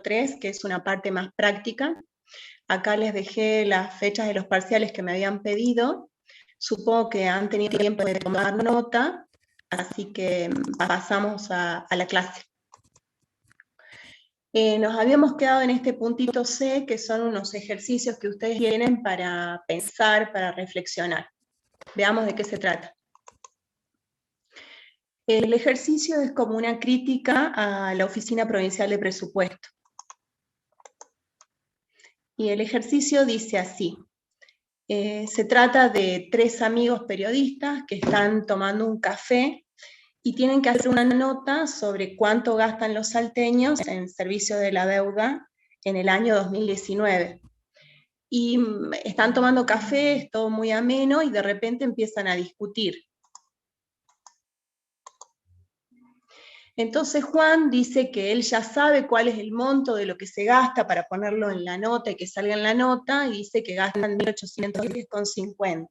3, que es una parte más práctica. Acá les dejé las fechas de los parciales que me habían pedido. Supongo que han tenido tiempo de tomar nota, así que pasamos a la clase. Nos habíamos quedado en este puntito C, que son unos ejercicios que ustedes tienen para pensar, para reflexionar. Veamos de qué se trata. El ejercicio es como una crítica a la Oficina Provincial de Presupuesto. Y el ejercicio dice así. Se trata de 3 amigos periodistas que están tomando un café y tienen que hacer una nota sobre cuánto gastan los salteños en servicio de la deuda en el año 2019. Y están tomando café, es todo muy ameno, y de repente empiezan a discutir. Entonces Juan dice que él ya sabe cuál es el monto de lo que se gasta para ponerlo en la nota y que salga en la nota, y dice que gastan 1.810,50.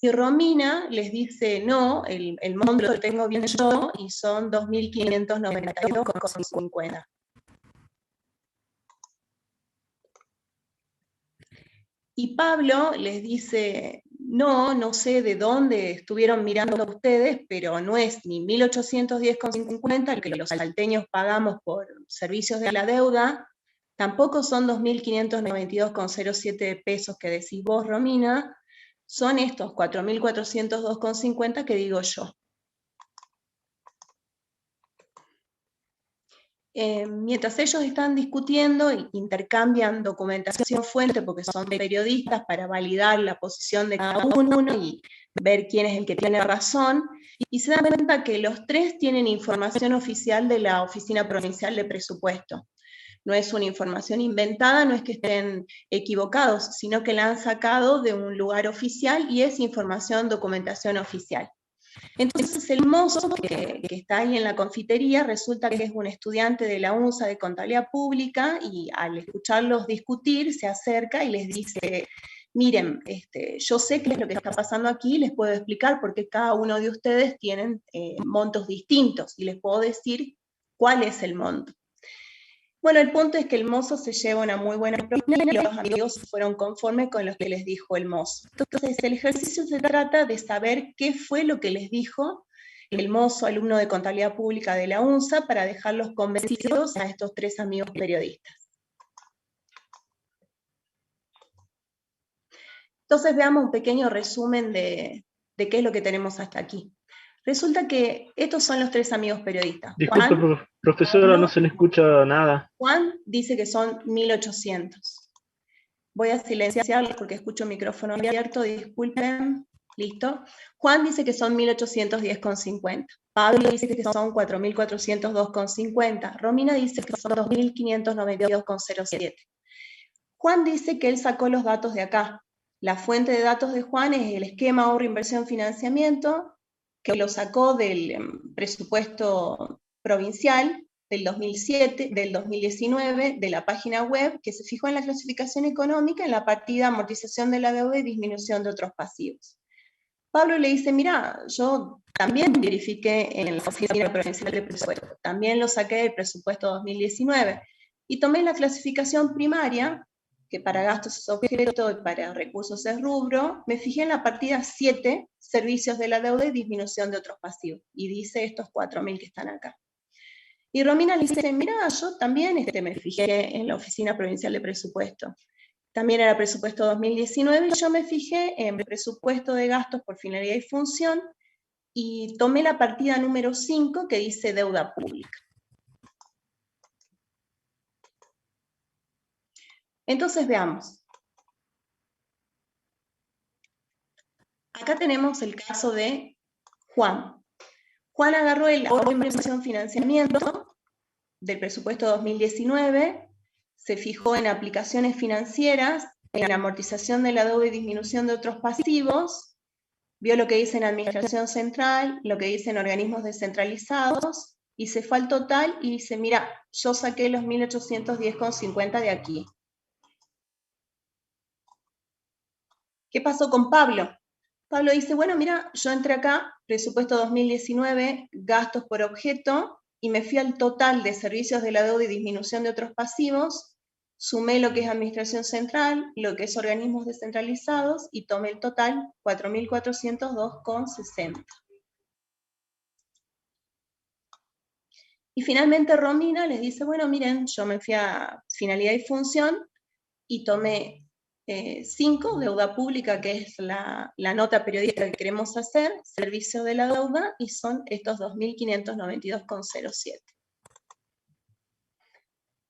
Y Romina les dice, no, el monto lo tengo bien yo y son 2.592,50. Y Pablo les dice, no sé de dónde estuvieron mirando ustedes, pero no es ni 1.810,50 el que los salteños pagamos por servicios de la deuda, tampoco son 2.592,07 pesos que decís vos, Romina, son estos 4.402,50 que digo yo. Mientras ellos están discutiendo, intercambian documentación fuente, porque son periodistas, para validar la posición de cada uno y ver quién es el que tiene razón, y se dan cuenta que los 3 tienen información oficial de la Oficina Provincial de Presupuesto. No es una información inventada, no es que estén equivocados, sino que la han sacado de un lugar oficial y es información, documentación oficial. Entonces el mozo que está ahí en la confitería resulta que es un estudiante de la UNSA de Contabilidad Pública, y al escucharlos discutir se acerca y les dice, miren, yo sé qué es lo que está pasando aquí, les puedo explicar por qué cada uno de ustedes tienen montos distintos y les puedo decir cuál es el monto. Bueno, el punto es que el mozo se lleva una muy buena propina y los amigos fueron conformes con lo que les dijo el mozo. Entonces, el ejercicio se trata de saber qué fue lo que les dijo el mozo, alumno de Contabilidad Pública de la UNSA, para dejarlos convencidos a estos 3 amigos periodistas. Entonces, veamos un pequeño resumen de qué es lo que tenemos hasta aquí. Resulta que estos son los 3 amigos periodistas. Disculpe, Juan, profesora, no se le escucha nada. Juan dice que son 1.800. Voy a silenciarlos porque escucho micrófono abierto, disculpen. Listo. Juan dice que son 1.810,50. Pablo dice que son 4.402,50. Romina dice que son 2.592,07. Juan dice que él sacó los datos de acá. La fuente de datos de Juan es el esquema ahorro, inversión, financiamiento, que lo sacó del presupuesto provincial del 2007, del 2019, de la página web, que se fijó en la clasificación económica en la partida amortización de la deuda y disminución de otros pasivos. Pablo le dice, mira, yo también verifiqué en la Oficina Provincial de Presupuesto, también lo saqué del presupuesto 2019, y tomé la clasificación primaria, que para gastos es objeto y para recursos es rubro, me fijé en la partida 7, servicios de la deuda y disminución de otros pasivos, y dice estos 4.000 que están acá. Y Romina le dice, mira, yo también me fijé en la Oficina Provincial de Presupuesto. También era presupuesto 2019 y yo me fijé en presupuesto de gastos por finalidad y función y tomé la partida número 5 que dice deuda pública. Entonces veamos. Acá tenemos el caso de Juan. Juan agarró el ahorro, inversión, financiamiento del presupuesto 2019, se fijó en aplicaciones financieras, en amortización de la deuda y disminución de otros pasivos, vio lo que dice en administración central, lo que dice en organismos descentralizados, y se fue al total y dice, mira, yo saqué los 1.810,50 de aquí. ¿Qué pasó con Pablo? Pablo dice, bueno, mira, yo entré acá, presupuesto 2019, gastos por objeto, y me fui al total de servicios de la deuda y disminución de otros pasivos, sumé lo que es administración central, lo que es organismos descentralizados, y tomé el total, 4.402,60. Y finalmente Romina les dice, bueno, miren, yo me fui a finalidad y función, y tomé 5, deuda pública, que es la nota periódica que queremos hacer, servicio de la deuda, y son estos 2.592,07.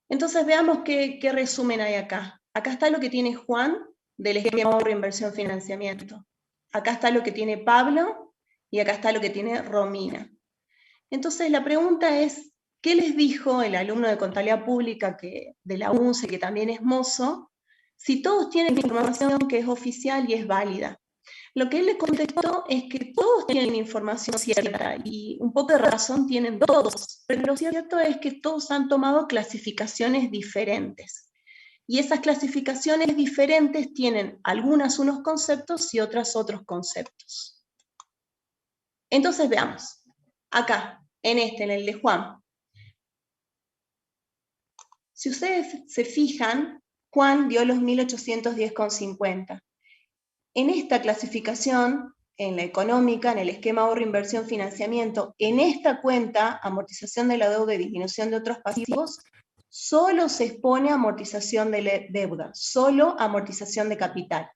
Entonces veamos qué resumen hay acá. Acá está lo que tiene Juan del esquema ahorro, inversión, financiamiento. Acá está lo que tiene Pablo, y acá está lo que tiene Romina. Entonces la pregunta es, ¿qué les dijo el alumno de Contabilidad Pública de la UNCE, que también es mozo, si todos tienen información que es oficial y es válida? Lo que él le contestó es que todos tienen información cierta, y un poco de razón tienen todos, pero lo cierto es que todos han tomado clasificaciones diferentes. Y esas clasificaciones diferentes tienen algunas unos conceptos y otras otros conceptos. Entonces veamos. Acá, en el de Juan. Si ustedes se fijan, Juan dio los 1.810,50. En esta clasificación, en la económica, en el esquema ahorro, inversión, financiamiento, en esta cuenta, amortización de la deuda y disminución de otros pasivos, solo se expone amortización de deuda, solo amortización de capital.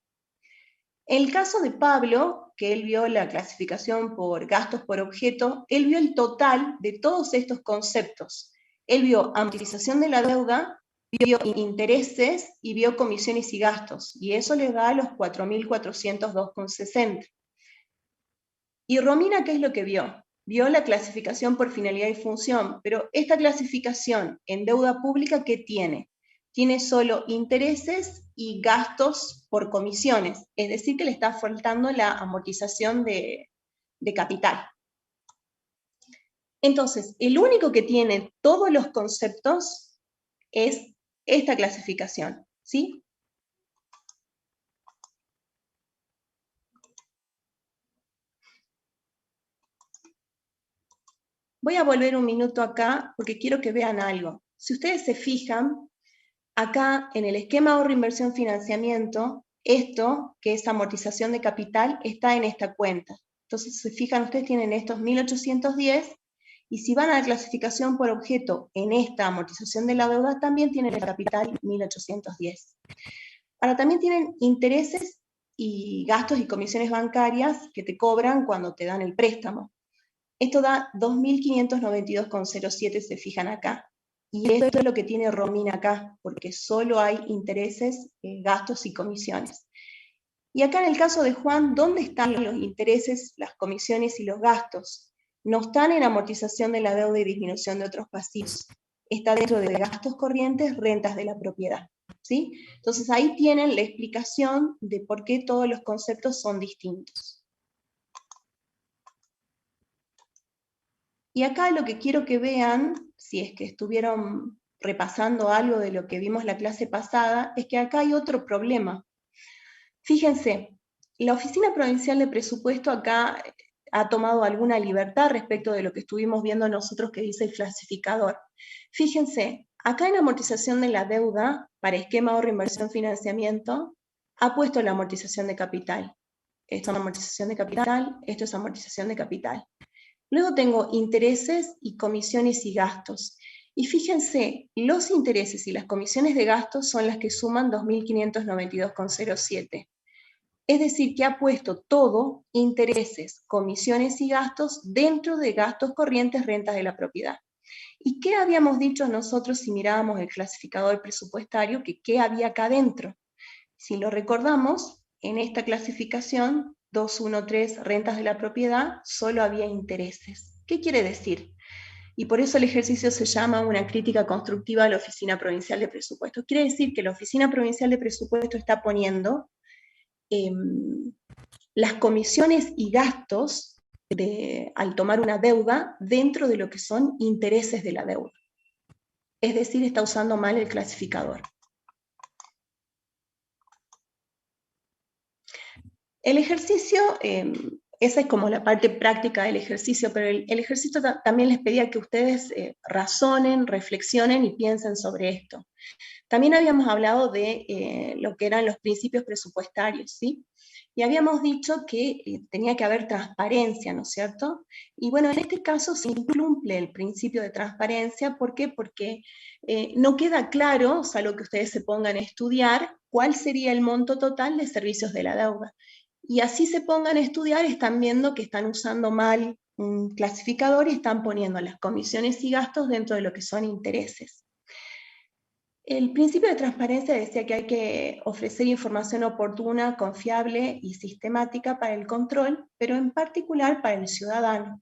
En el caso de Pablo, que él vio la clasificación por gastos por objeto, él vio el total de todos estos conceptos. Él vio amortización de la deuda, vio intereses y vio comisiones y gastos, y eso le da los 4.402,60. ¿Y Romina qué es lo que vio? Vio la clasificación por finalidad y función, pero esta clasificación en deuda pública, ¿qué tiene? Tiene solo intereses y gastos por comisiones, es decir, que le está faltando la amortización de capital. Entonces, el único que tiene todos los conceptos es esta clasificación, ¿sí? Voy a volver un minuto acá porque quiero que vean algo. Si ustedes se fijan, acá en el esquema ahorro, inversión, financiamiento, esto, que es amortización de capital, está en esta cuenta. Entonces, si se fijan, ustedes tienen estos 1.810, y si van a la clasificación por objeto en esta amortización de la deuda, también tienen el capital 1.810. Ahora, también tienen intereses y gastos y comisiones bancarias que te cobran cuando te dan el préstamo. Esto da 2.592,07, se fijan acá. Y esto es lo que tiene Romina acá, porque solo hay intereses, gastos y comisiones. Y acá en el caso de Juan, ¿dónde están los intereses, las comisiones y los gastos? No están en amortización de la deuda y disminución de otros pasivos. Está dentro de gastos corrientes, rentas de la propiedad, ¿sí? Entonces ahí tienen la explicación de por qué todos los conceptos son distintos. Y acá lo que quiero que vean, si es que estuvieron repasando algo de lo que vimos la clase pasada, es que acá hay otro problema. Fíjense, la Oficina Provincial de Presupuesto acá ha tomado alguna libertad respecto de lo que estuvimos viendo nosotros que dice el clasificador. Fíjense, acá en amortización de la deuda, para esquema ahorro, inversión, financiamiento, ha puesto la amortización de capital. Esto es amortización de capital, esto es amortización de capital. Luego tengo intereses y comisiones y gastos. Y fíjense, los intereses y las comisiones de gastos son las que suman 2.592,07. Es decir, que ha puesto todo, intereses, comisiones y gastos, dentro de gastos corrientes, rentas de la propiedad. ¿Y qué habíamos dicho nosotros si mirábamos el clasificador presupuestario? Que ¿qué había acá dentro? Si lo recordamos, en esta clasificación 213, rentas de la propiedad, solo había intereses. ¿Qué quiere decir? Y por eso el ejercicio se llama una crítica constructiva a la Oficina Provincial de Presupuesto. Quiere decir que la Oficina Provincial de Presupuesto está poniendo las comisiones y gastos al tomar una deuda dentro de lo que son intereses de la deuda. Es decir, está usando mal el clasificador. El ejercicio, esa es como la parte práctica del ejercicio, pero el ejercicio también les pedía que ustedes razonen, reflexionen y piensen sobre esto. También habíamos hablado de lo que eran los principios presupuestarios, ¿sí? Y habíamos dicho que tenía que haber transparencia, ¿no es cierto? Y bueno, en este caso se incumple el principio de transparencia. ¿Por qué? Porque no queda claro, salvo que ustedes se pongan a estudiar, cuál sería el monto total de servicios de la deuda. Y así se pongan a estudiar, están viendo que están usando mal un clasificador y están poniendo las comisiones y gastos dentro de lo que son intereses. El principio de transparencia decía que hay que ofrecer información oportuna, confiable y sistemática para el control, pero en particular para el ciudadano.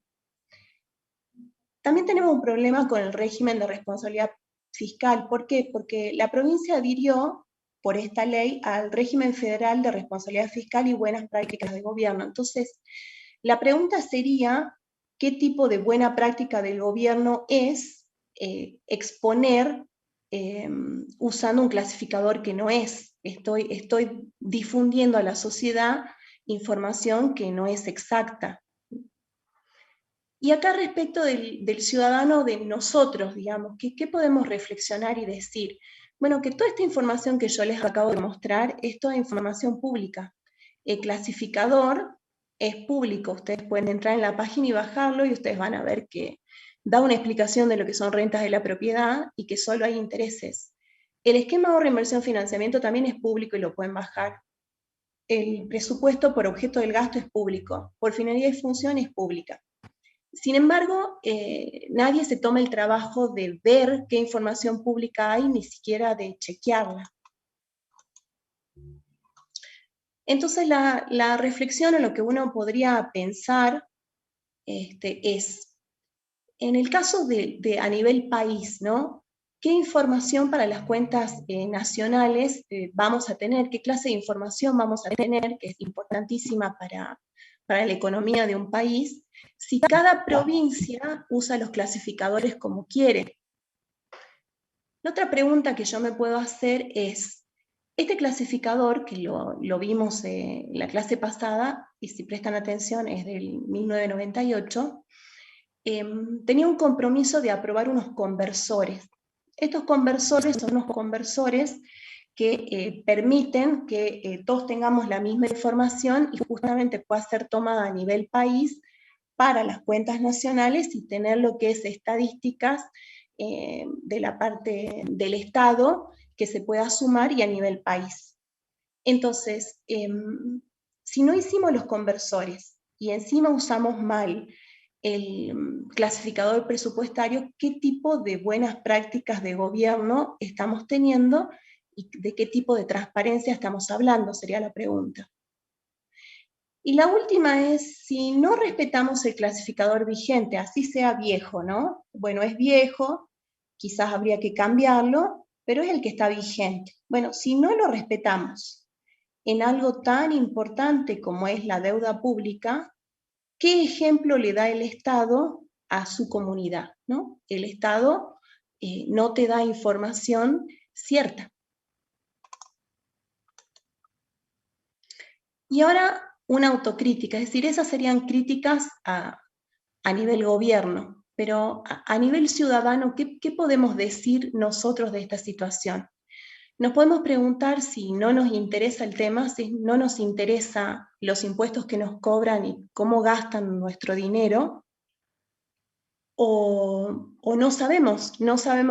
También tenemos un problema con el régimen de responsabilidad fiscal. ¿Por qué? Porque la provincia adhirió por esta ley al régimen federal de responsabilidad fiscal y buenas prácticas de gobierno. Entonces, la pregunta sería, ¿qué tipo de buena práctica del gobierno es exponer usando un clasificador que no es? Estoy difundiendo a la sociedad información que no es exacta. Y acá respecto del ciudadano, de nosotros, digamos, ¿qué podemos reflexionar y decir? Bueno, que toda esta información que yo les acabo de mostrar es toda información pública. El clasificador es público, ustedes pueden entrar en la página y bajarlo y ustedes van a ver que da una explicación de lo que son rentas de la propiedad y que solo hay intereses. El esquema de ahorro, inversión, financiamiento también es público y lo pueden bajar. El presupuesto por objeto del gasto es público, por finalidad y función es pública. Sin embargo, nadie se toma el trabajo de ver qué información pública hay, ni siquiera de chequearla. Entonces, la reflexión o lo que uno podría pensar es, en el caso a nivel país, ¿no? ¿Qué información para las cuentas nacionales vamos a tener? ¿Qué clase de información vamos a tener? Que es importantísima para la economía de un país, si cada provincia usa los clasificadores como quiere. La otra pregunta que yo me puedo hacer es, este clasificador, que lo vimos en la clase pasada, y si prestan atención es del 1998, tenía un compromiso de aprobar unos conversores. Estos conversores son unos conversores que permiten que todos tengamos la misma información y justamente pueda ser tomada a nivel país para las cuentas nacionales y tener lo que es estadísticas de la parte del Estado que se pueda sumar y a nivel país. Entonces, si no hicimos los conversores y encima usamos mal el clasificador presupuestario, ¿qué tipo de buenas prácticas de gobierno estamos teniendo y de qué tipo de transparencia estamos hablando? Sería la pregunta. Y la última es, si no respetamos el clasificador vigente, así sea viejo, ¿no? Bueno, es viejo, quizás habría que cambiarlo, pero es el que está vigente. Bueno, si no lo respetamos en algo tan importante como es la deuda pública, ¿qué ejemplo le da el Estado a su comunidad, ¿no? El Estado no te da información cierta. Y ahora una autocrítica, es decir, esas serían críticas a nivel gobierno, pero a nivel ciudadano, ¿qué podemos decir nosotros de esta situación? Nos podemos preguntar si no nos interesa el tema, si no nos interesa los impuestos que nos cobran y cómo gastan nuestro dinero, o no sabemos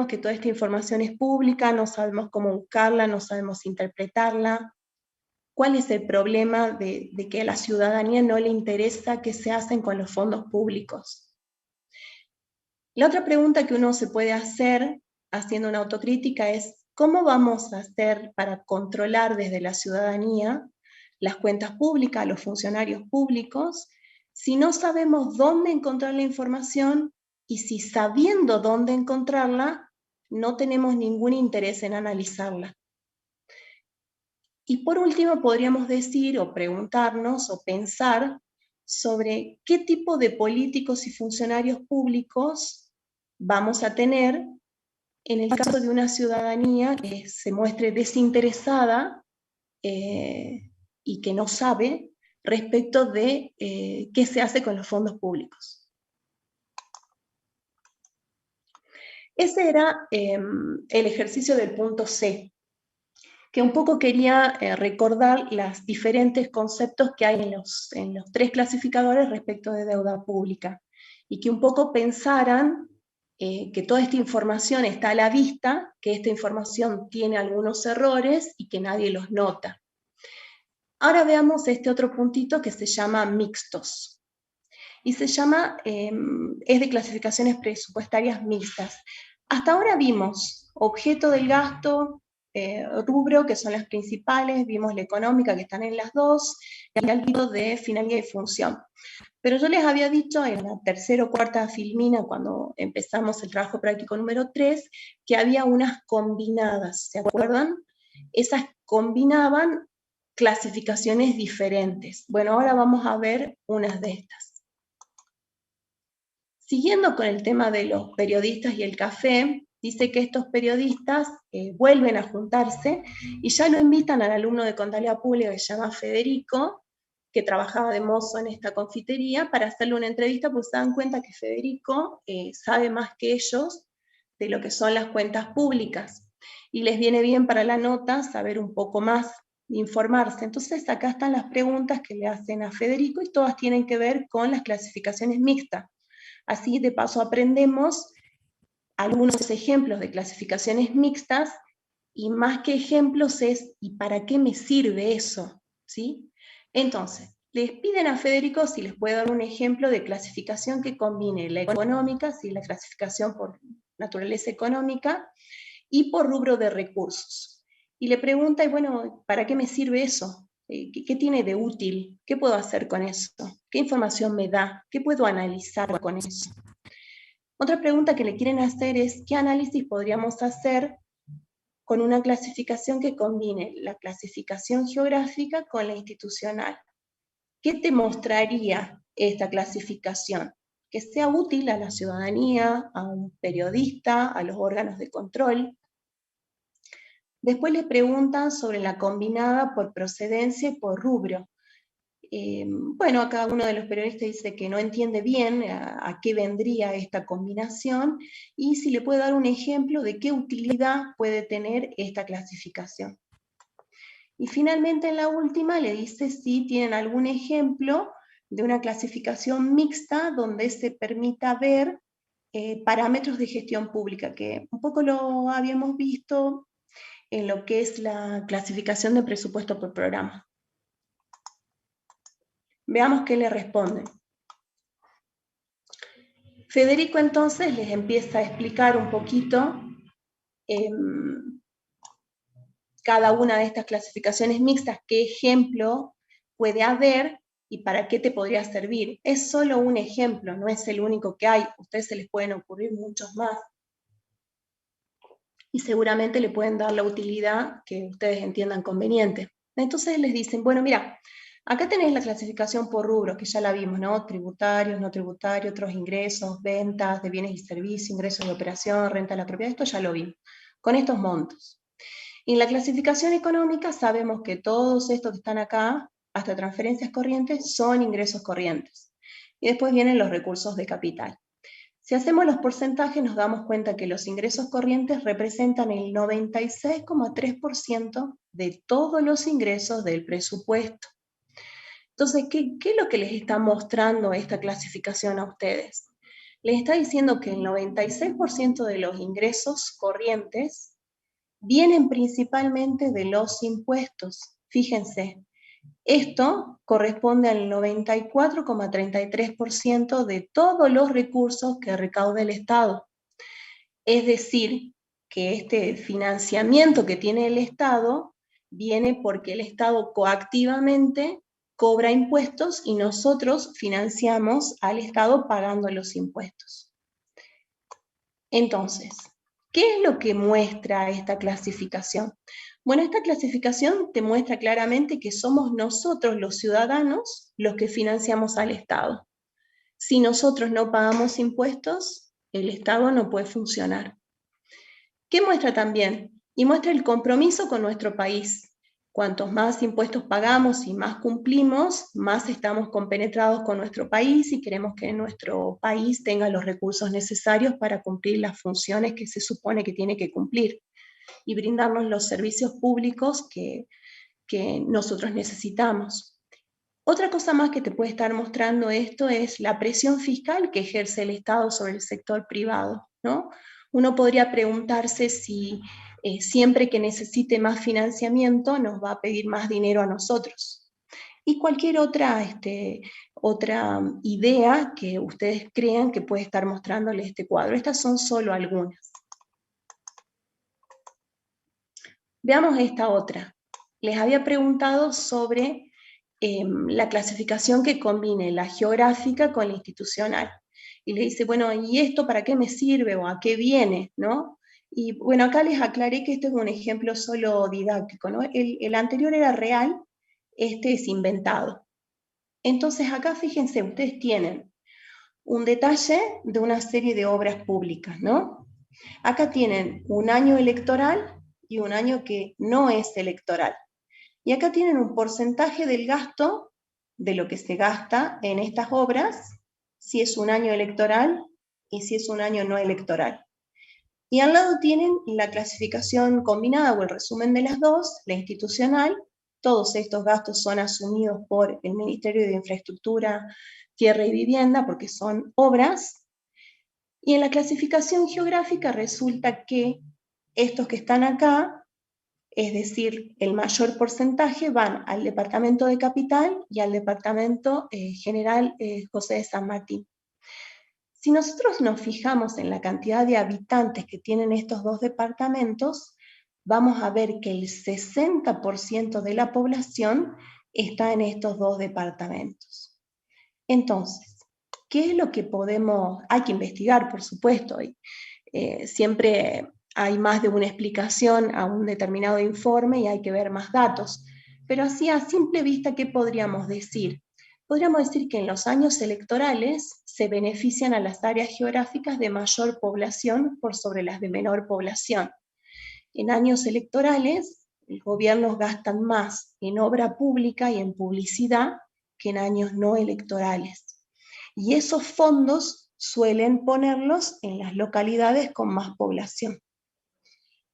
que toda esta información es pública, no sabemos cómo buscarla, no sabemos interpretarla. ¿Cuál es el problema de que a la ciudadanía no le interesa qué se hacen con los fondos públicos? La otra pregunta que uno se puede hacer haciendo una autocrítica es, ¿cómo vamos a hacer para controlar desde la ciudadanía las cuentas públicas, los funcionarios públicos, si no sabemos dónde encontrar la información y si sabiendo dónde encontrarla, no tenemos ningún interés en analizarla? Y por último, podríamos decir o preguntarnos o pensar sobre qué tipo de políticos y funcionarios públicos vamos a tener en el caso de una ciudadanía que se muestre desinteresada y que no sabe respecto de qué se hace con los fondos públicos. Ese era el ejercicio del punto C, que un poco quería recordar los diferentes conceptos que hay en los 3 clasificadores respecto de deuda pública, y que un poco pensaran que toda esta información está a la vista, que esta información tiene algunos errores y que nadie los nota. Ahora veamos este otro puntito que se llama mixtos. Y se llama, es de clasificaciones presupuestarias mixtas. Hasta ahora vimos objeto del gasto, rubro, que son las principales, vimos la económica, que están en las dos, y el tipo de finalidad y función. Pero yo les había dicho en la tercera o cuarta filmina, cuando empezamos el trabajo práctico número 3, que había unas combinadas, ¿se acuerdan? Esas combinaban clasificaciones diferentes. Bueno, ahora vamos a ver unas de estas. Siguiendo con el tema de los periodistas y el café, dice que estos periodistas vuelven a juntarse y ya lo invitan al alumno de Contabilidad Pública que se llama Federico, que trabajaba de mozo en esta confitería, para hacerle una entrevista, pues se dan cuenta que Federico sabe más que ellos de lo que son las cuentas públicas, y les viene bien para la nota saber un poco más, informarse. Entonces acá están las preguntas que le hacen a Federico, y todas tienen que ver con las clasificaciones mixtas. Así de paso aprendemos algunos ejemplos de clasificaciones mixtas, y más que ejemplos es ¿y para qué me sirve eso? ¿Sí? Entonces, les piden a Federico si les puede dar un ejemplo de clasificación que combine la económica, ¿sí? La clasificación por naturaleza económica, y por rubro de recursos. Y le pregunta, y bueno, ¿para qué me sirve eso? ¿Qué tiene de útil? ¿Qué puedo hacer con eso? ¿Qué información me da? ¿Qué puedo analizar con eso? Otra pregunta que le quieren hacer es, ¿qué análisis podríamos hacer con una clasificación que combine la clasificación geográfica con la institucional? ¿Qué te mostraría esta clasificación? Que sea útil a la ciudadanía, a un periodista, a los órganos de control. Después le preguntan sobre la combinada por procedencia y por rubro. Bueno, acá uno de los periodistas dice que no entiende bien a qué vendría esta combinación, y si le puede dar un ejemplo de qué utilidad puede tener esta clasificación. Y finalmente en la última le dice si tienen algún ejemplo de una clasificación mixta donde se permita ver parámetros de gestión pública, que un poco lo habíamos visto en lo que es la clasificación de presupuesto por programa. Veamos qué le responden. Federico entonces les empieza a explicar un poquito cada una de estas clasificaciones mixtas, qué ejemplo puede haber y para qué te podría servir. Es solo un ejemplo, no es el único que hay. A ustedes se les pueden ocurrir muchos más, y seguramente le pueden dar la utilidad que ustedes entiendan conveniente. Entonces les dicen, bueno, mira, acá tenéis la clasificación por rubros, que ya la vimos, ¿no? Tributarios, no tributarios, otros ingresos, ventas de bienes y servicios, ingresos de operación, renta de la propiedad, esto ya lo vimos, con estos montos. Y en la clasificación económica sabemos que todos estos que están acá, hasta transferencias corrientes, son ingresos corrientes. Y después vienen los recursos de capital. Si hacemos los porcentajes nos damos cuenta que los ingresos corrientes representan el 96,3% de todos los ingresos del presupuesto. Entonces, ¿qué es lo que les está mostrando esta clasificación a ustedes? Les está diciendo que el 96% de los ingresos corrientes vienen principalmente de los impuestos. Fíjense, esto corresponde al 94,33% de todos los recursos que recauda el Estado. Es decir, que este financiamiento que tiene el Estado viene porque el Estado coactivamente cobra impuestos y nosotros financiamos al Estado pagando los impuestos. Entonces, ¿qué es lo que muestra esta clasificación? Bueno, esta clasificación te muestra claramente que somos nosotros los ciudadanos los que financiamos al Estado. Si nosotros no pagamos impuestos, el Estado no puede funcionar. ¿Qué muestra también? Y muestra el compromiso con nuestro país. Cuantos más impuestos pagamos y más cumplimos, más estamos compenetrados con nuestro país y queremos que nuestro país tenga los recursos necesarios para cumplir las funciones que se supone que tiene que cumplir y brindarnos los servicios públicos que nosotros necesitamos. Otra cosa más que te puede estar mostrando esto es la presión fiscal que ejerce el Estado sobre el sector privado, ¿no? Uno podría preguntarse si siempre que necesite más financiamiento nos va a pedir más dinero a nosotros. Y cualquier otra idea que ustedes crean que puede estar mostrándole este cuadro. Estas son solo algunas. Veamos esta otra. Les había preguntado sobre la clasificación que combine la geográfica con la institucional. Y le dice, bueno, ¿y esto para qué me sirve o a qué viene? ¿No? Y bueno, acá les aclaré que este es un ejemplo solo didáctico, ¿no? El anterior era real, este es inventado. Entonces acá fíjense, ustedes tienen un detalle de una serie de obras públicas, ¿no? Acá tienen un año electoral y un año que no es electoral. Y acá tienen un porcentaje del gasto, de lo que se gasta en estas obras, si es un año electoral y si es un año no electoral. Y al lado tienen la clasificación combinada o el resumen de las dos, la institucional. Todos estos gastos son asumidos por el Ministerio de Infraestructura, Tierra y Vivienda porque son obras. Y en la clasificación geográfica resulta que estos que están acá, es decir, el mayor porcentaje, van al departamento de Capital y al departamento general José de San Martín. Si nosotros nos fijamos en la cantidad de habitantes que tienen estos dos departamentos, vamos a ver que el 60% de la población está en estos dos departamentos. Entonces, ¿qué es lo que podemos? Hay que investigar, por supuesto, y siempre hay más de una explicación a un determinado informe y hay que ver más datos. Pero así a simple vista, ¿qué podríamos decir? Podríamos decir que en los años electorales se benefician a las áreas geográficas de mayor población por sobre las de menor población. En años electorales, los gobiernos gastan más en obra pública y en publicidad que en años no electorales. Y esos fondos suelen ponerlos en las localidades con más población.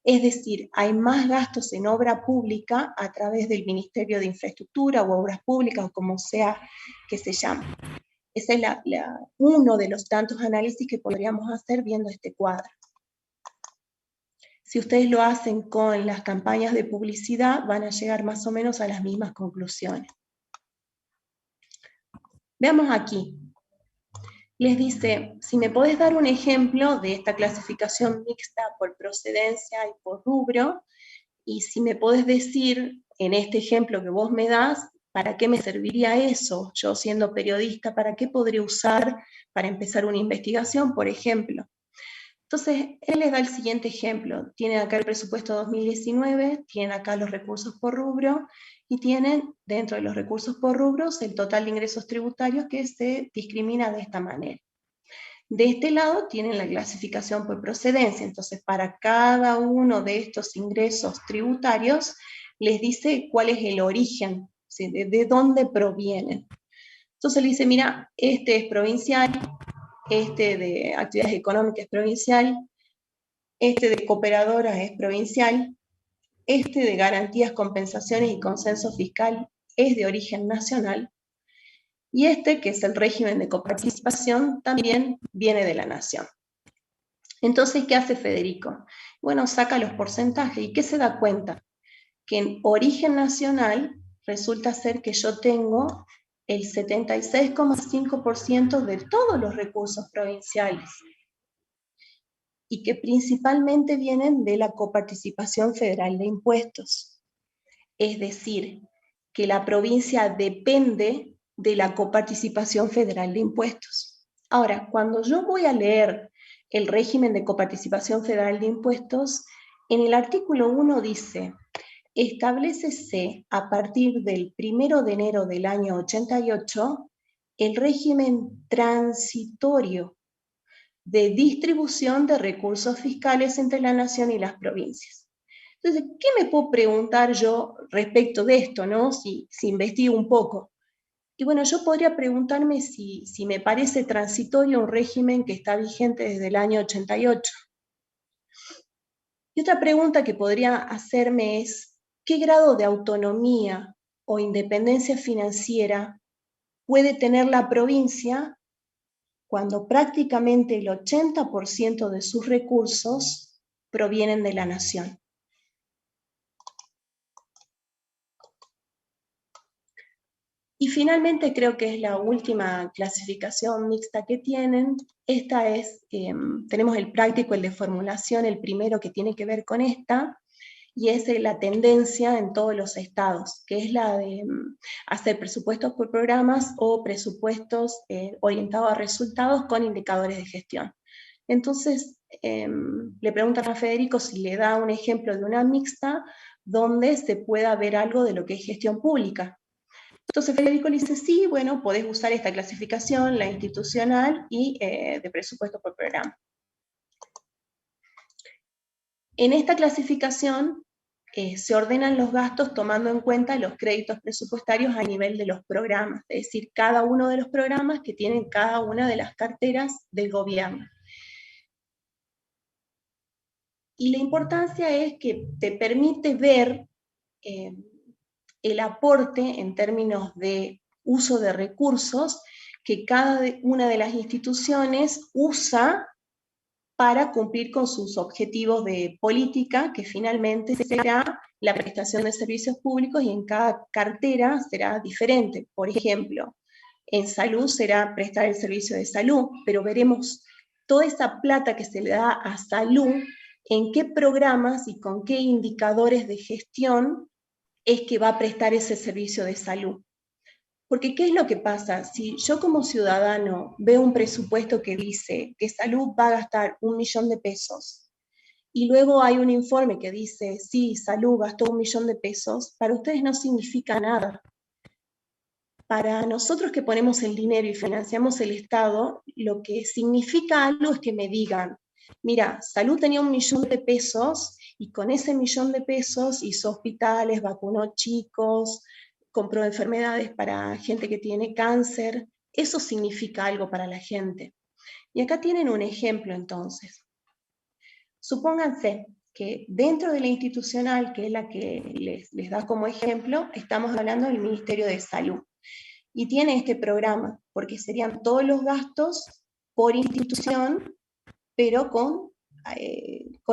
Es decir, hay más gastos en obra pública a través del Ministerio de Infraestructura o Obras Públicas o como sea que se llame. Ese es uno de los tantos análisis que podríamos hacer viendo este cuadro. Si ustedes lo hacen con las campañas de publicidad, van a llegar más o menos a las mismas conclusiones. Veamos aquí. Les dice, si me podés dar un ejemplo de esta clasificación mixta por procedencia y por rubro, y si me podés decir, en este ejemplo que vos me das, ¿para qué me serviría eso? Yo siendo periodista, ¿para qué podría usar para empezar una investigación, por ejemplo? Entonces, él les da el siguiente ejemplo. Tienen acá el presupuesto 2019, tienen acá los recursos por rubro, y tienen dentro de los recursos por rubros el total de ingresos tributarios que se discrimina de esta manera. De este lado tienen la clasificación por procedencia, entonces para cada uno de estos ingresos tributarios les dice cuál es el origen, ¿sí? de dónde provienen. Entonces le dice, mira, este es provincial, este de actividades económicas es provincial, este de cooperadoras es provincial, este de garantías, compensaciones y consenso fiscal es de origen nacional, y este, que es el régimen de coparticipación, también viene de la nación. Entonces, ¿qué hace Federico? Bueno, saca los porcentajes. ¿Y qué se da cuenta? Que en origen nacional resulta ser que yo tengo el 76,5% de todos los recursos provinciales y que principalmente vienen de la coparticipación federal de impuestos. Es decir, que la provincia depende de la coparticipación federal de impuestos. Ahora, cuando yo voy a leer el régimen de coparticipación federal de impuestos, en el artículo 1 dice, establécese a partir del 1 de enero del año 88 el régimen transitorio de distribución de recursos fiscales entre la nación y las provincias. Entonces, ¿qué me puedo preguntar yo respecto de esto, ¿no? Si investigo un poco. Y bueno, yo podría preguntarme si me parece transitorio un régimen que está vigente desde el año 88. Y otra pregunta que podría hacerme es, ¿qué grado de autonomía o independencia financiera puede tener la provincia cuando prácticamente el 80% de sus recursos provienen de la nación? Y finalmente creo que es la última clasificación mixta que tienen. Esta es, tenemos el práctico, el de formulación, el primero que tiene que ver con esta, y es la tendencia en todos los estados, que es la de hacer presupuestos por programas o presupuestos orientados a resultados con indicadores de gestión. Entonces, le preguntan a Federico si le da un ejemplo de una mixta donde se pueda ver algo de lo que es gestión pública. Entonces Federico le dice, sí, bueno, podés usar esta clasificación, la institucional y de presupuesto por programa. En esta clasificación se ordenan los gastos tomando en cuenta los créditos presupuestarios a nivel de los programas, es decir, cada uno de los programas que tienen cada una de las carteras del gobierno. Y la importancia es que te permite ver el aporte en términos de uso de recursos que cada una de las instituciones usa para cumplir con sus objetivos de política, que finalmente será la prestación de servicios públicos, y en cada cartera será diferente. Por ejemplo, en salud será prestar el servicio de salud, pero veremos toda esa plata que se le da a salud, en qué programas y con qué indicadores de gestión es que va a prestar ese servicio de salud. Porque ¿qué es lo que pasa? Si yo como ciudadano veo un presupuesto que dice que salud va a gastar 1 millón de pesos, y luego hay un informe que dice, sí, salud gastó 1 millón de pesos, para ustedes no significa nada. Para nosotros que ponemos el dinero y financiamos el Estado, lo que significa algo es que me digan, mira, salud tenía 1 millón de pesos y con ese 1 millón de pesos hizo hospitales, vacunó chicos, compró enfermedades para gente que tiene cáncer. Eso significa algo para la gente. Y acá tienen un ejemplo entonces. Supónganse que dentro de la institucional, que es la que les da como ejemplo, estamos hablando del Ministerio de Salud. Y tiene este programa, porque serían todos los gastos por institución, pero con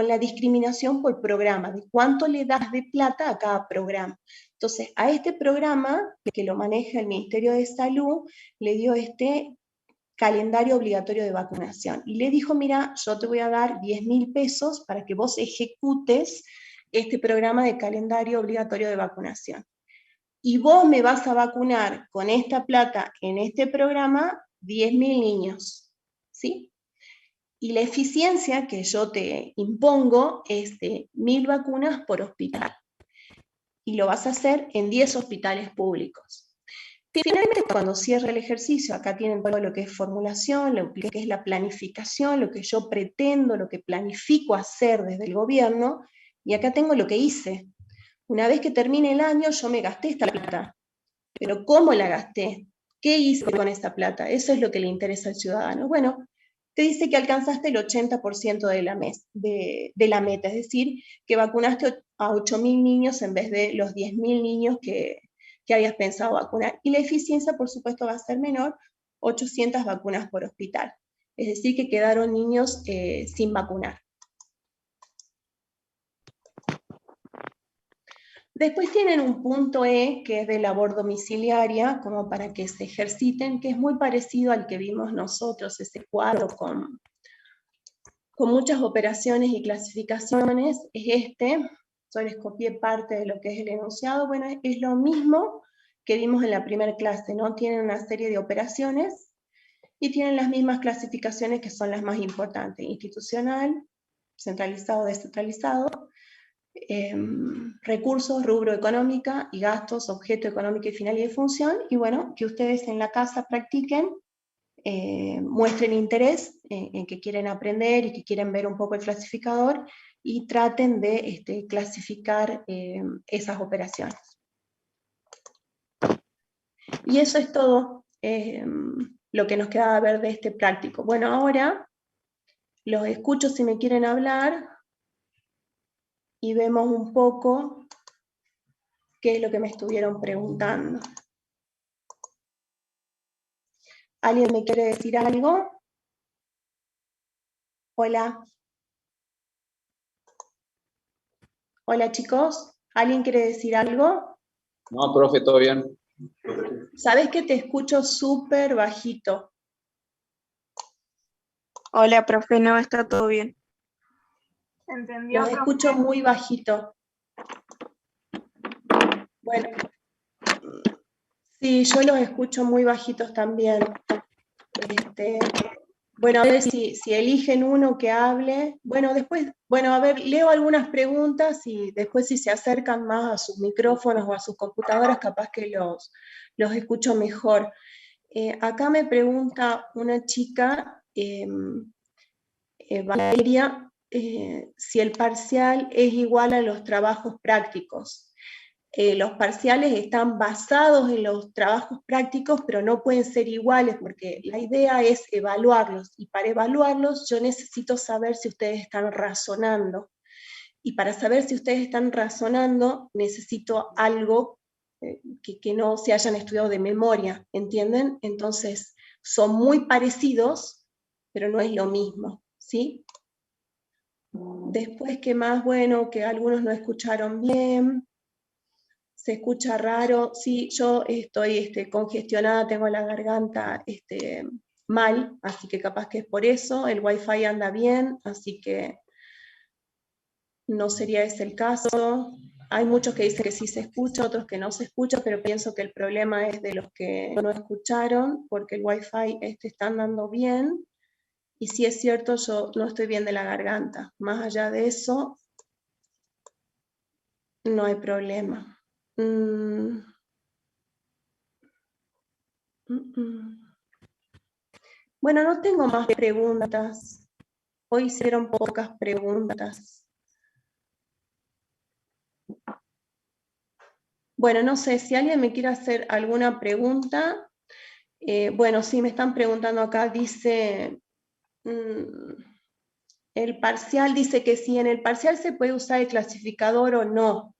la discriminación por programa, de cuánto le das de plata a cada programa. Entonces, a este programa, que lo maneja el Ministerio de Salud, le dio este calendario obligatorio de vacunación. Y le dijo, mira, yo te voy a dar 10.000 pesos para que vos ejecutes este programa de calendario obligatorio de vacunación. Y vos me vas a vacunar con esta plata en este programa 10.000 niños, ¿sí? Y la eficiencia que yo te impongo es de 1.000 vacunas por hospital. Y lo vas a hacer en 10 hospitales públicos. Finalmente, cuando cierre el ejercicio, acá tienen todo lo que es formulación, lo que es la planificación, lo que yo pretendo, lo que planifico hacer desde el gobierno, y acá tengo lo que hice. Una vez que termine el año, yo me gasté esta plata. Pero ¿cómo la gasté? ¿Qué hice con esta plata? Eso es lo que le interesa al ciudadano. Bueno, te dice que alcanzaste el 80% de la meta, es decir, que vacunaste a 8.000 niños en vez de los 10.000 niños que habías pensado vacunar. Y la eficiencia, por supuesto, va a ser menor, 800 vacunas por hospital. Es decir, que quedaron niños sin vacunar. Después tienen un punto E, que es de labor domiciliaria, como para que se ejerciten, que es muy parecido al que vimos nosotros, ese cuadro con muchas operaciones y clasificaciones, es este. Yo les copié parte de lo que es el enunciado. Bueno, es lo mismo que vimos en la primera clase, ¿no? Tienen una serie de operaciones y tienen las mismas clasificaciones que son las más importantes: institucional, centralizado, descentralizado, recursos, rubro económica y gastos, objeto económico y final y de función. Y bueno, que ustedes en la casa practiquen, muestren interés en que quieren aprender y que quieren ver un poco el clasificador, y traten de clasificar esas operaciones. Y eso es todo lo que nos queda ver de este práctico. Bueno, ahora los escucho si me quieren hablar y vemos un poco qué es lo que me estuvieron preguntando. ¿Alguien me quiere decir algo? Hola. Hola chicos, ¿alguien quiere decir algo? No, profe, todo bien. ¿Sabes que te escucho súper bajito? Hola, profe, no, está todo bien. ¿Entendió, Los profe? escucho muy bajito. Bueno, sí, yo los escucho muy bajitos también. Bueno, a ver si eligen uno que hable. Bueno, después, bueno, a ver, leo algunas preguntas y después si se acercan más a sus micrófonos o a sus computadoras, capaz que los escucho mejor. Acá me pregunta una chica, Valeria, si el parcial es igual a los trabajos prácticos. Los parciales están basados en los trabajos prácticos, pero no pueden ser iguales porque la idea es evaluarlos, y para evaluarlos yo necesito saber si ustedes están razonando. Y para saber si ustedes están razonando, necesito algo que no se hayan estudiado de memoria, ¿entienden? Entonces, son muy parecidos, pero no es lo mismo, ¿sí? Después, ¿qué más? Bueno, que algunos no escucharon bien, se escucha raro. Sí, yo estoy congestionada, tengo la garganta mal, así que capaz que es por eso. El wifi anda bien, así que no sería ese el caso. Hay muchos que dicen que sí se escucha, otros que no se escucha, pero pienso que el problema es de los que no escucharon, porque el wifi está andando bien. Y sí es cierto, yo no estoy bien de la garganta. Más allá de eso, no hay problema. Bueno, no tengo más preguntas. Hoy hicieron pocas preguntas. Bueno, no sé, si alguien me quiere hacer alguna pregunta. Bueno, sí, me están preguntando acá, dice, el parcial dice que si en el parcial se puede usar el clasificador o no.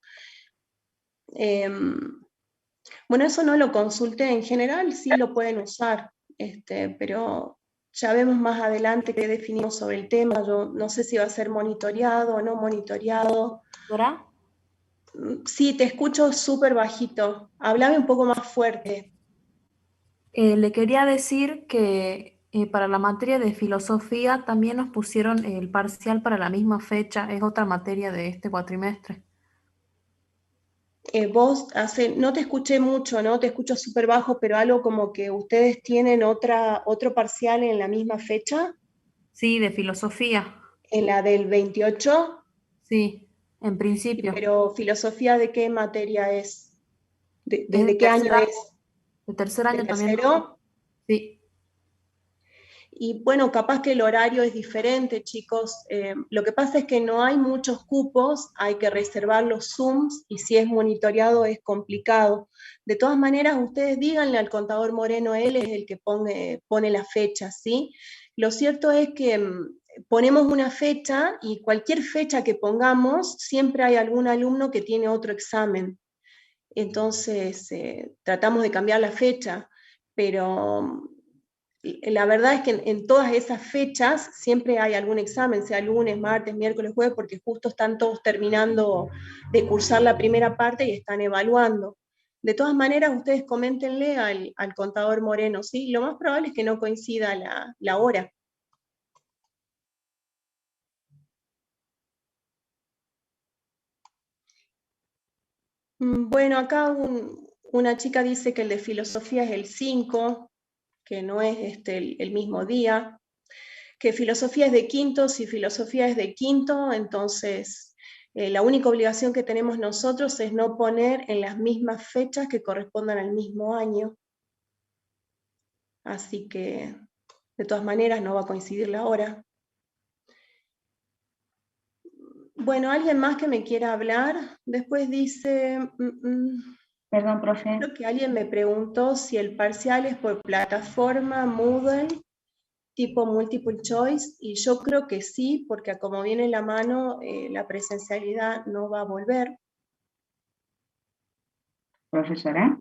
Bueno, eso no lo consulté, en general sí lo pueden usar, pero ya vemos más adelante qué definimos sobre el tema. Yo no sé si va a ser monitoreado o no monitoreado. ¿Dora? Sí, te escucho súper bajito. Háblame un poco más fuerte. Le quería decir que para la materia de filosofía también nos pusieron el parcial para la misma fecha, es otra materia de este cuatrimestre. No te escuché mucho, ¿no? Te escucho súper bajo, pero algo como que ustedes tienen otro parcial en la misma fecha, Sí, de filosofía, en la del 28, sí, en principio. pero filosofía ¿de qué materia es? Es ¿Desde qué año es? de tercer ¿De año también. tercero? Sí, Y bueno, capaz que el horario es diferente, chicos. Lo que pasa es que no hay muchos cupos, hay que reservar los Zooms y si es monitoreado es complicado. De todas maneras, ustedes díganle al contador Moreno, él es el que pone la fecha, ¿sí? Lo cierto es que ponemos una fecha y cualquier fecha que pongamos, siempre hay algún alumno que tiene otro examen. Entonces, tratamos de cambiar la fecha, pero la verdad es que en todas esas fechas siempre hay algún examen, sea lunes, martes, miércoles, jueves, porque justo están todos terminando de cursar la primera parte y están evaluando. De todas maneras, ustedes coméntenle al contador Moreno, ¿sí? Lo más probable es que no coincida la hora. Bueno, acá una chica dice que el de filosofía es el 5, que no es el mismo día, que filosofía es de quinto. Si filosofía es de quinto, entonces la única obligación que tenemos nosotros es no poner en las mismas fechas que correspondan al mismo año. Así que, de todas maneras, no va a coincidir la hora. Bueno, ¿alguien más que me quiera hablar? Después dice, Perdón, profe. creo que alguien me preguntó si el parcial es por plataforma Moodle, tipo multiple choice, y yo creo que sí, porque como viene la mano, la presencialidad no va a volver. Profesora.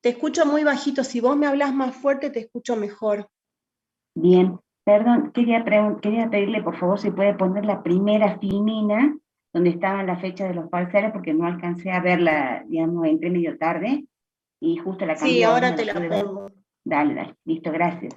Te escucho muy bajito, si vos me hablas más fuerte te escucho mejor. Bien, perdón, quería pedirle por favor si puede poner la primera filmina donde estaban las fechas de los parciales porque no alcancé a verla, digamos, entré medio tarde y justo la Sí, cambié ahora, ahora no te la la pude ver. pongo. Dale, listo, gracias.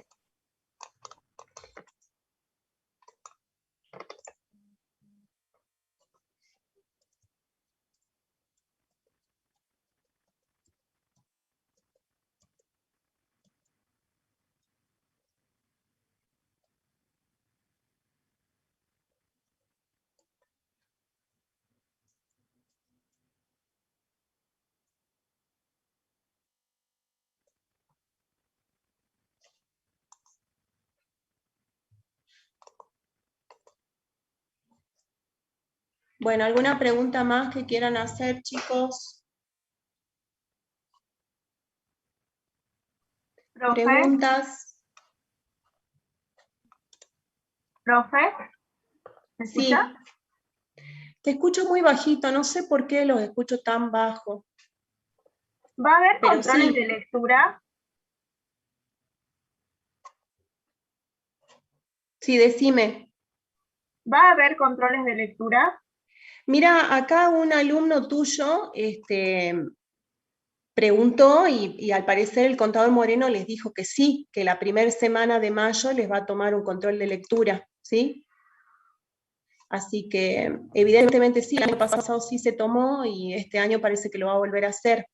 Bueno, ¿alguna pregunta más que quieran hacer, chicos? Profe, ¿Preguntas? profe, ¿me escucha? Sí. Te escucho muy bajito, no sé por qué los escucho tan bajo. ¿Va a haber Pero controles sí. de lectura? Sí, decime. ¿Va a haber controles de lectura? Mira, acá un alumno tuyo preguntó y al parecer el contador Moreno les dijo que sí, que la primera semana de mayo les va a tomar un control de lectura, ¿sí? Así que evidentemente sí, el año pasado sí se tomó y este año parece que lo va a volver a hacer.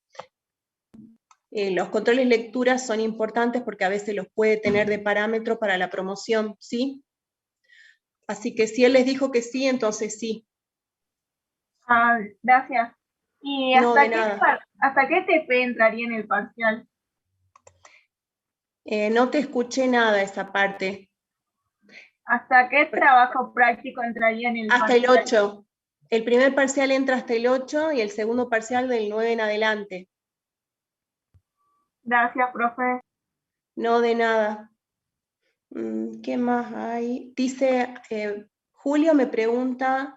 Los controles de lectura son importantes porque a veces los puede tener de parámetro para la promoción, ¿sí? Así que si él les dijo que sí, entonces sí. Ah, gracias. ¿Y No, de nada. hasta qué TP entraría en el parcial? No te escuché nada esa parte. ¿Hasta qué trabajo práctico entraría en el Hasta el parcial? 8. El primer parcial entra hasta el 8 y el segundo parcial del 9 en adelante. Gracias, profe. No, de nada. ¿Qué más hay? Dice, Julio me pregunta,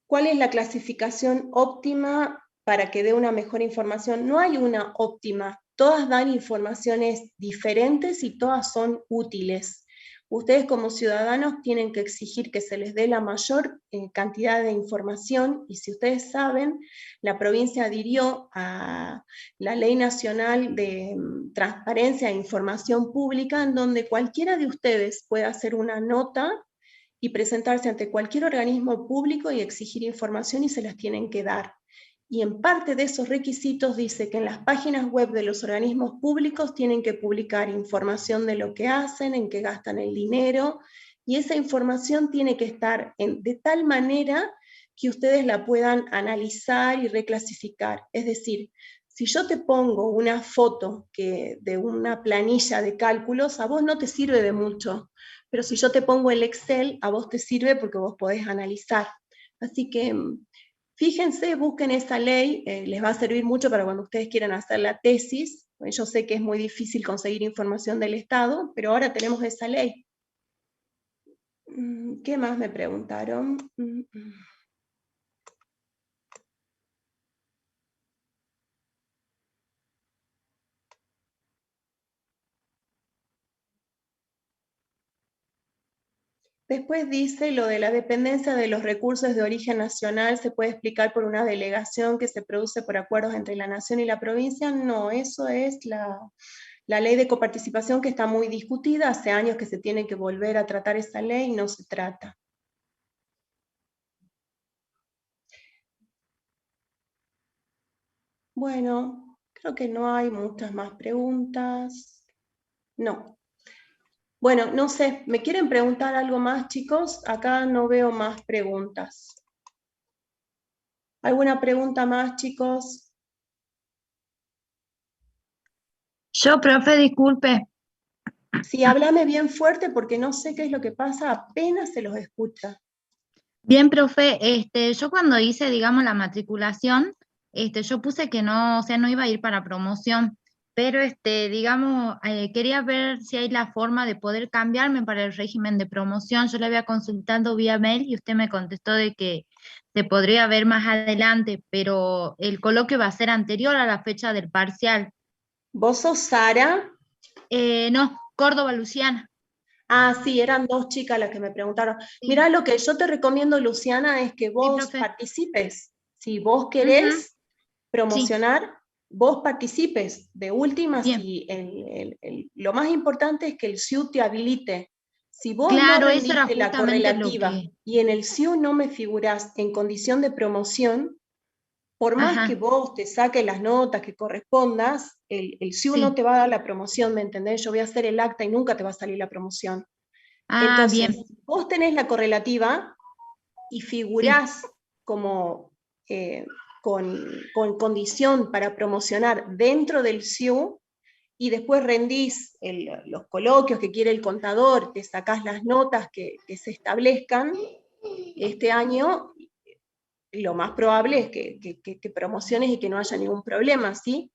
¿cuál es la clasificación óptima para que dé una mejor información? No hay una óptima, todas dan informaciones diferentes y todas son útiles. Ustedes como ciudadanos tienen que exigir que se les dé la mayor cantidad de información y si ustedes saben, la provincia adhirió a la Ley Nacional de Transparencia e Información Pública en donde cualquiera de ustedes puede hacer una nota y presentarse ante cualquier organismo público y exigir información y se las tienen que dar. Y en parte de esos requisitos dice que en las páginas web de los organismos públicos tienen que publicar información de lo que hacen, en qué gastan el dinero, y esa información tiene que estar de tal manera que ustedes la puedan analizar y reclasificar. Es decir, si yo te pongo una foto de una planilla de cálculos, a vos no te sirve de mucho, pero si yo te pongo el Excel, a vos te sirve porque vos podés analizar. Así que fíjense, busquen esa ley, les va a servir mucho para cuando ustedes quieran hacer la tesis. Yo sé que es muy difícil conseguir información del Estado, pero ahora tenemos esa ley. ¿Qué más me preguntaron? Después dice lo de la dependencia de los recursos de origen nacional, ¿se puede explicar por una delegación que se produce por acuerdos entre la nación y la provincia? No, eso es la ley de coparticipación que está muy discutida, hace años que se tiene que volver a tratar esa ley y no se trata. Bueno, creo que no hay muchas más preguntas. No. Bueno, no sé, ¿me quieren preguntar algo más, chicos? Acá no veo más preguntas. ¿Alguna pregunta más, chicos? Yo, profe, disculpe. Sí, háblame bien fuerte porque no sé qué es lo que pasa, apenas se los escucha. Bien, profe, yo cuando hice, digamos, la matriculación, yo puse que no, o sea, no iba a ir para promoción, pero, digamos, quería ver si hay la forma de poder cambiarme para el régimen de promoción. Yo le había consultado vía mail y usted me contestó de que se podría ver más adelante, pero el coloquio va a ser anterior a la fecha del parcial. ¿Vos sos Sara? No, Córdoba, Luciana. Ah, sí, eran dos chicas las que me preguntaron. Sí, Mirá, lo que yo te recomiendo, Luciana, es que sí, vos profe. participes. Si vos Ujú, querés sí, promocionar, vos participes. De última, bien. si lo más importante es que el SIU te habilite. Si vos no Claro, eso era rendiste la justamente lo correlativa que... y en el SIU no me figurás en condición de promoción, por más que Ajá, vos te saques las notas que correspondas, el SIU no sí. te va a dar la promoción, ¿me entendés? Yo voy a hacer el acta y nunca te va a salir la promoción. Ah, Entonces, bien, vos tenés la correlativa y sí. figurás como con condición para promocionar dentro del SIU y después rendís los coloquios que quiere el contador, te sacás las notas que se establezcan este año, lo más probable es que promociones y que no haya ningún problema, ¿sí?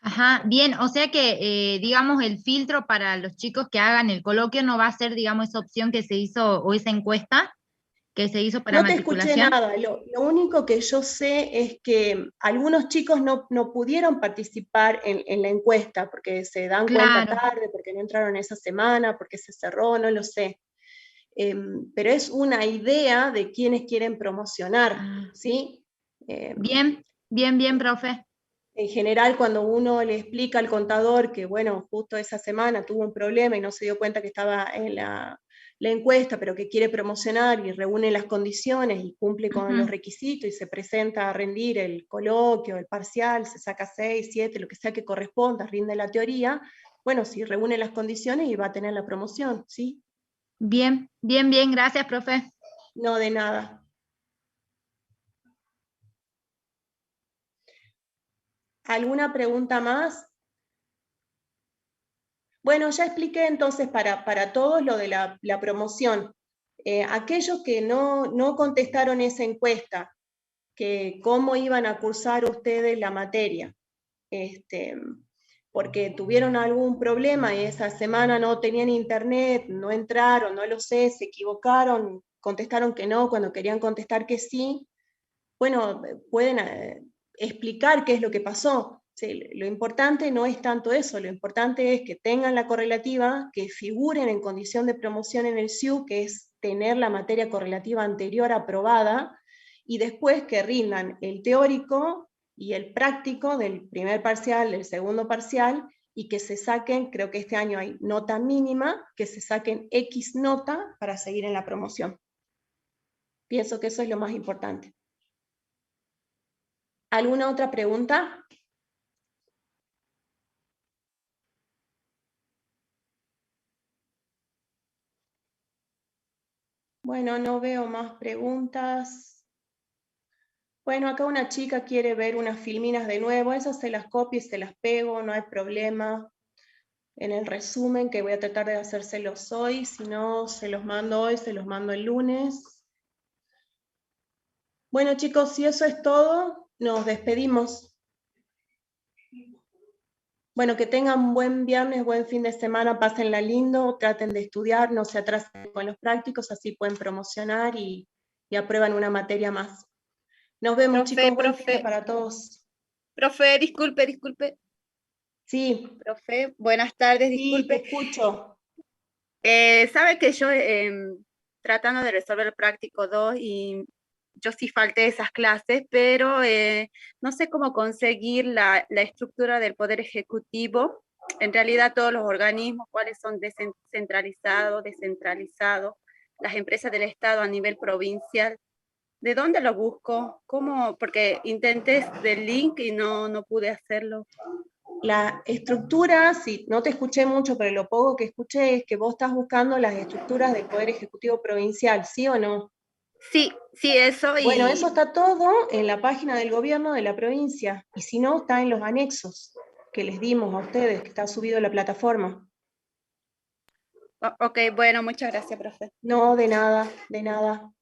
Ajá, bien, o sea que, digamos, el filtro para los chicos que hagan el coloquio no va a ser, digamos, esa opción que se hizo o esa encuesta que se hizo para No te escuché matriculación. nada, lo único que yo sé es que algunos chicos no pudieron participar en la encuesta porque se dan cuenta Claro, tarde, porque no entraron esa semana, porque se cerró, no lo sé. Pero es una idea de quienes quieren promocionar, ah, ¿sí? bien, bien, bien, profe. En general, cuando uno le explica al contador que, bueno, justo esa semana tuvo un problema y no se dio cuenta que estaba en la encuesta, pero que quiere promocionar y reúne las condiciones y cumple con los Ujú, requisitos y se presenta a rendir el coloquio, el parcial, se saca 6, 7, lo que sea que corresponda, rinde la teoría, bueno, si reúne las condiciones y va a tener la promoción, ¿sí? bien, bien, bien, gracias, profe. No de nada. ¿Alguna pregunta más? Bueno, ya expliqué entonces para todos lo de la promoción. Aquellos que no contestaron esa encuesta, que cómo iban a cursar ustedes la materia, porque tuvieron algún problema y esa semana no tenían internet, no entraron, no lo sé, se equivocaron, contestaron que no cuando querían contestar que sí, bueno, pueden explicar qué es lo que pasó. Sí, lo importante no es tanto eso, lo importante es que tengan la correlativa, que figuren en condición de promoción en el SIU, que es tener la materia correlativa anterior aprobada, y después que rindan el teórico y el práctico del primer parcial, del segundo parcial, y que se saquen, creo que este año hay nota mínima, que se saquen X nota para seguir en la promoción. Pienso que eso es lo más importante. ¿Alguna otra pregunta? Bueno, no veo más preguntas. Bueno, acá una chica quiere ver unas filminas de nuevo, esas se las copio y se las pego, no hay problema. En el resumen, que voy a tratar de hacérselos hoy, si no se los mando hoy, se los mando el lunes. Bueno chicos, si eso es todo, nos despedimos. Bueno, que tengan un buen viernes, buen fin de semana, pásenla lindo, traten de estudiar, no se atrasen con los prácticos, así pueden promocionar y aprueban una materia más. Nos vemos chicos, buen fin de para todos. Profe, disculpe. Sí, Profe, buenas tardes, sí, te disculpe. escucho. Sabe que yo tratando de resolver el práctico 2 y yo sí falté esas clases, pero no sé cómo conseguir la estructura del Poder Ejecutivo. En realidad todos los organismos, cuáles son descentralizados, las empresas del Estado a nivel provincial. ¿De dónde lo busco? ¿Cómo? Porque intenté del link y no pude hacerlo. La estructura, sí, no te escuché mucho, pero lo poco que escuché es que vos estás buscando las estructuras del Poder Ejecutivo Provincial, ¿sí o no? Sí, eso Bueno, eso y... está todo en la página del gobierno de la provincia, y si no, está en los anexos que les dimos a ustedes, que está subido a la plataforma. Ok, bueno, muchas gracias, profe. No, de nada, de nada.